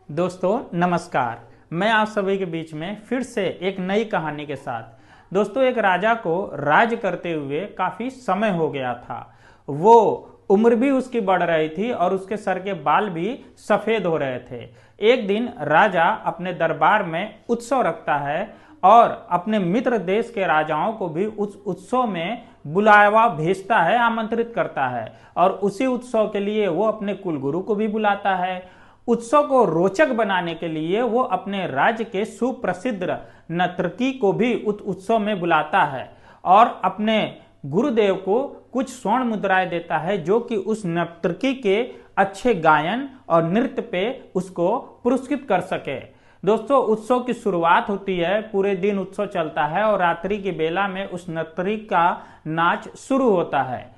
दोस्तों नमस्कार। मैं आप सभी के बीच में फिर से एक नई कहानी के साथ। दोस्तों, एक राजा को राज करते हुए काफी समय हो गया था। वो उम्र भी उसकी बढ़ रही थी और उसके सर के बाल भी सफेद हो रहे थे। एक दिन राजा अपने दरबार में उत्सव रखता है और अपने मित्र देश के राजाओं को भी उस उत्सव में बुलावा भेजता है, आमंत्रित करता है। और उसी उत्सव के लिए वो अपने कुलगुरु को भी बुलाता है। उत्सव को रोचक बनाने के लिए वो अपने राज्य के सुप्रसिद्ध नर्तकी को भी उस उत्सव में बुलाता है और अपने गुरुदेव को कुछ स्वर्ण मुद्राएं देता है, जो कि उस नर्तकी के अच्छे गायन और नृत्य पे उसको पुरस्कृत कर सके। दोस्तों, उत्सव की शुरुआत होती है, पूरे दिन उत्सव चलता है और रात्रि की बेला में उस नर्तकी का नाच शुरू होता है।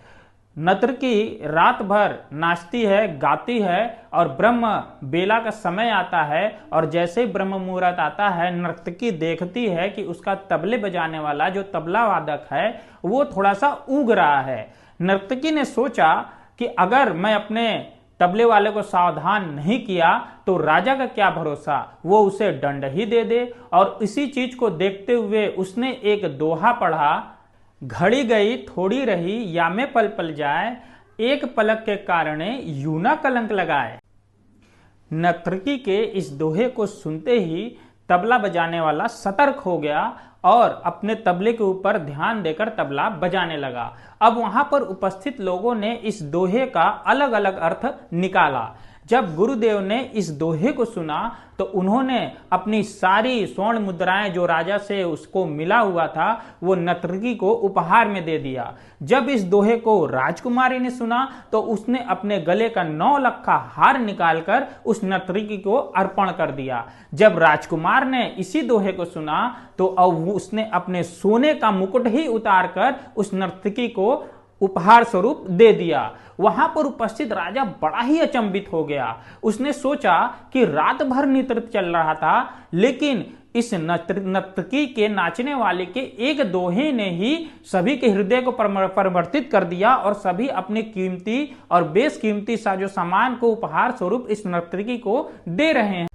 नर्तकी रात भर नाचती है, गाती है और ब्रह्म बेला का समय आता है और जैसे ही ब्रह्म मुहूर्त आता है, नर्तकी देखती है कि उसका तबले बजाने वाला जो तबला वादक है वो थोड़ा सा ऊग रहा है। नर्तकी ने सोचा कि अगर मैं अपने तबले वाले को सावधान नहीं किया तो राजा का क्या भरोसा, वो उसे दंड ही दे दे। और इसी चीज को देखते हुए उसने एक दोहा पढ़ा, घड़ी गई थोड़ी रही या में पल पल जाए, एक पलक के कारण यूं ना कलंक लगाए। नर्तकी के इस दोहे को सुनते ही तबला बजाने वाला सतर्क हो गया और अपने तबले के ऊपर ध्यान देकर तबला बजाने लगा। अब वहां पर उपस्थित लोगों ने इस दोहे का अलग अलग अर्थ निकाला। जब गुरुदेव ने इस दोहे को सुना तो उन्होंने अपनी सारी स्वर्ण मुद्राएं जो राजा से उसको मिला हुआ था वो नर्तकी को उपहार में दे दिया। जब इस दोहे को राजकुमारी ने सुना तो उसने अपने गले का 9 लखा हार निकालकर उस नर्तकी को अर्पण कर दिया। जब राजकुमार ने इसी दोहे को सुना तो अब उसने अपने सोने का मुकुट ही उतारकर उस नर्तकी को उपहार स्वरूप दे दिया। वहां पर उपस्थित राजा बड़ा ही अचंभित हो गया। उसने सोचा कि रात भर नृत्य चल रहा था, लेकिन इस नर्तकी के नाचने वाले के एक दोहे ने ही सभी के हृदय को परिवर्तित कर दिया और सभी अपने कीमती और बेशकीमती साजो सामान को उपहार स्वरूप इस नर्तकी को दे रहे हैं।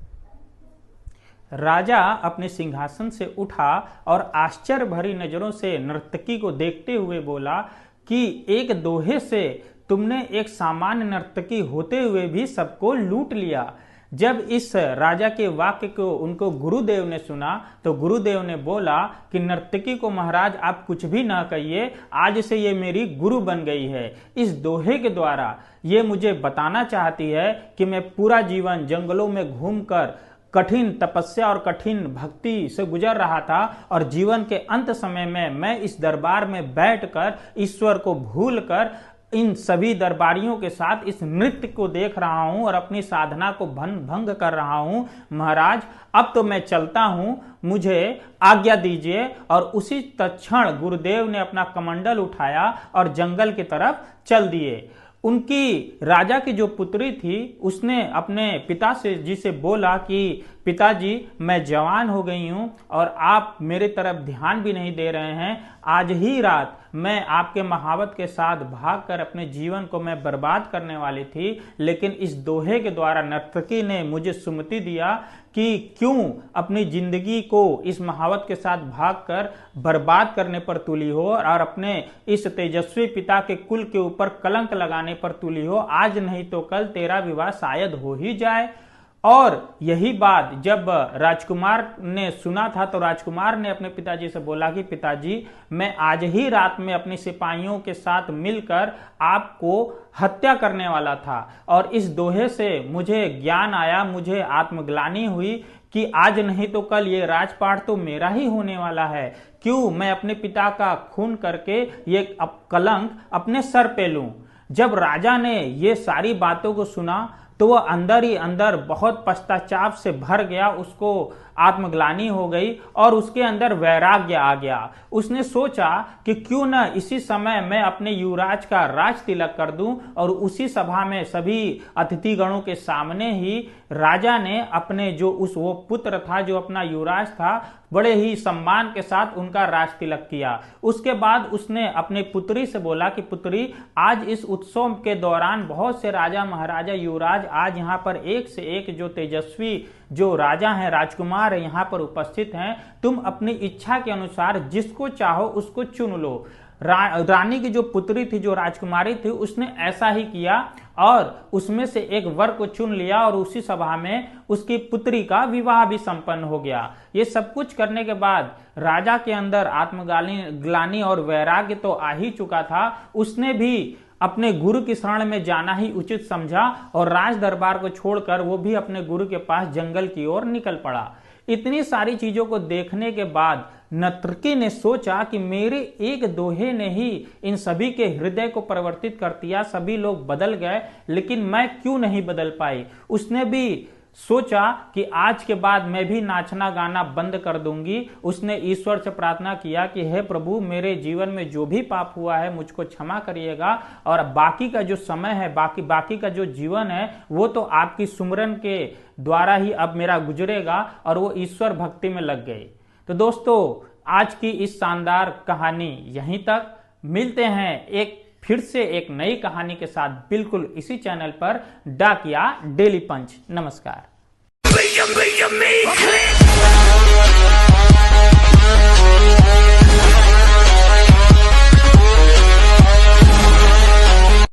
राजा अपने सिंहासन से उठा और आश्चर्य भरी नजरों से नर्तकी को देखते हुए बोला कि एक दोहे से तुमने एक सामान्य नर्तकी होते हुए भी सबको लूट लिया। जब इस राजा के वाक्य को उनको गुरुदेव ने सुना तो गुरुदेव ने बोला कि नर्तकी को महाराज आप कुछ भी ना कहिए, आज से ये मेरी गुरु बन गई है। इस दोहे के द्वारा ये मुझे बताना चाहती है कि मैं पूरा जीवन जंगलों में घूमकर कठिन तपस्या और कठिन भक्ति से गुजर रहा था और जीवन के अंत समय में मैं इस दरबार में बैठकर ईश्वर को भूलकर इन सभी दरबारियों के साथ इस नृत्य को देख रहा हूं और अपनी साधना को भंग कर रहा हूं। महाराज, अब तो मैं चलता हूं, मुझे आज्ञा दीजिए। और उसी तत्क्षण गुरुदेव ने अपना कमंडल उठाया और जंगल की तरफ चल दिए। उनकी राजा की जो पुत्री थी उसने अपने पिता से जी से बोला कि पिताजी, मैं जवान हो गई हूं और आप मेरे तरफ ध्यान भी नहीं दे रहे हैं। आज ही रात मैं आपके महावत के साथ भागकर अपने जीवन को मैं बर्बाद करने वाली थी, लेकिन इस दोहे के द्वारा नर्तकी ने मुझे सुमति दिया कि क्यों अपनी जिंदगी को इस महावत के साथ भागकर बर्बाद करने पर तुली हो और अपने इस तेजस्वी पिता के कुल के ऊपर कलंक लगाने पर तुली हो। आज नहीं तो कल तेरा विवाह शायद हो ही जाए। और यही बात जब राजकुमार ने सुना था तो राजकुमार ने अपने पिताजी से बोला कि पिताजी, मैं आज ही रात में अपने सिपाहियों के साथ मिलकर आपको हत्या करने वाला था और इस दोहे से मुझे ज्ञान आया, मुझे आत्मग्लानि हुई कि आज नहीं तो कल ये राजपाट तो मेरा ही होने वाला है। क्यों मैं अपने पिता का खून करके ये कलंक अपने सर पे लूं। जब राजा ने ये सारी बातों को सुना तो वह अंदर ही अंदर बहुत पश्चाताप से भर गया। उसको आत्मग्लानि हो गई और उसके अंदर वैराग्य आ गया। उसने सोचा कि क्यों न इसी समय मैं अपने युवराज का राज तिलक कर दूं, और उसी सभा में सभी अतिथिगणों के सामने ही राजा ने अपने जो वो पुत्र था, जो अपना युवराज था, बड़े ही सम्मान के साथ उनका राज तिलक किया। उसके बाद उसने अपनी पुत्री से बोला कि पुत्री, आज इस उत्सव के दौरान बहुत से राजा महाराजा युवराज आज यहाँ पर एक से एक जो तेजस्वी जो राजा हैं, राजकुमार हैं, यहाँ पर उपस्थित हैं। तुम अपनी इच्छा के अनुसार जिसको चाहो उसको चुन लो। रानी की जो पुत्री थी, जो राजकुमारी थी, उसने ऐसा ही किया और उसमें से एक वर को चुन लिया और उसी सभा में उसकी पुत्री का विवाह भी संपन्न हो गया। ये सब कुछ करने के बाद राजा के अंदर आत्मग्लानि और वैराग्य तो आ ही चुका था। उसने भी अपने गुरु की शरण में जाना ही उचित समझा और राज दरबार को छोड़कर वो भी अपने गुरु के पास जंगल की ओर निकल पड़ा। इतनी सारी चीजों को देखने के बाद नर्तकी ने सोचा कि मेरे एक दोहे ने ही इन सभी के हृदय को परिवर्तित कर दिया, सभी लोग बदल गए, लेकिन मैं क्यों नहीं बदल पाई। उसने भी सोचा कि आज के बाद मैं भी नाचना गाना बंद कर दूंगी। उसने ईश्वर से प्रार्थना किया कि हे प्रभु, मेरे जीवन में जो भी पाप हुआ है मुझको क्षमा करिएगा, और बाकी का जो समय है, बाकी का जो जीवन है, वो तो आपकी सुमरन के द्वारा ही अब मेरा गुजरेगा। और वो ईश्वर भक्ति में लग गए। तो दोस्तों, आज की इस शानदार कहानी यहीं तक। मिलते हैं फिर से एक नई कहानी के साथ, बिल्कुल इसी चैनल पर, डाकिया डेली पंच। नमस्कार।